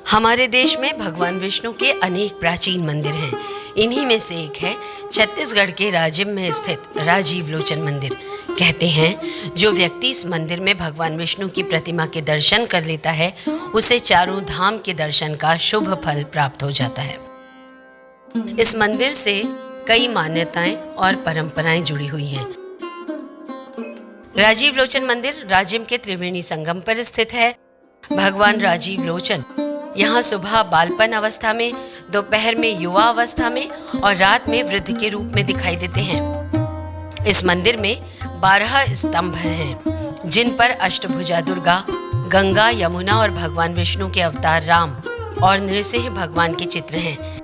हमारे देश में भगवान विष्णु के अनेक प्राचीन मंदिर हैं। इन्हीं में से एक है छत्तीसगढ़ के राजिम में स्थित राजीव लोचन मंदिर। कहते हैं जो व्यक्ति इस मंदिर में भगवान विष्णु की प्रतिमा के दर्शन कर लेता है उसे चारों धाम के दर्शन का शुभ फल प्राप्त हो जाता है। इस मंदिर से कई मान्यताएं और परंपराएं जुड़ी हुई हैं। राजीव लोचन मंदिर राजिम के त्रिवेणी संगम पर स्थित है। भगवान राजीव लोचन यहाँ सुबह बालपन अवस्था में, दोपहर में युवा अवस्था में और रात में वृद्ध के रूप में दिखाई देते हैं। इस मंदिर में 12 स्तंभ हैं, जिन पर अष्टभुजा दुर्गा, गंगा, यमुना और भगवान विष्णु के अवतार राम और नृसिंह भगवान के चित्र हैं।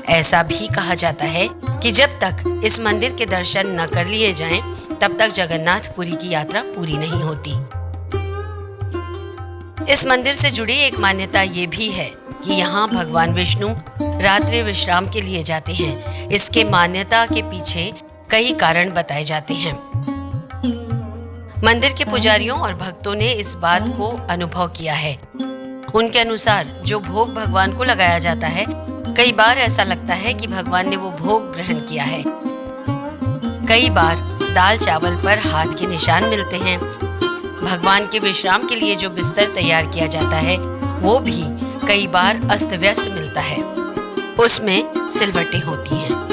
ऐसा भी कहा जाता है कि जब तक इस मंदिर के दर्शन न कर लिए जाएं, तब तक जगन्नाथपुरी की यात्रा पूरी नहीं होती। इस मंदिर से जुड़ी एक मान्यता ये भी है कि यहाँ भगवान विष्णु रात्रि विश्राम के लिए जाते हैं। इसके मान्यता के पीछे कई कारण बताए जाते हैं। मंदिर के पुजारियों और भक्तों ने इस बात को अनुभव किया है। उनके अनुसार जो भोग भगवान को लगाया जाता है, कई बार ऐसा लगता है कि भगवान ने वो भोग ग्रहण किया है। कई बार दाल चावल पर हाथ के निशान मिलते हैं। भगवान के विश्राम के लिए जो बिस्तर तैयार किया जाता है वो भी कई बार अस्त व्यस्त मिलता है। उसमें सिलवटें होती हैं।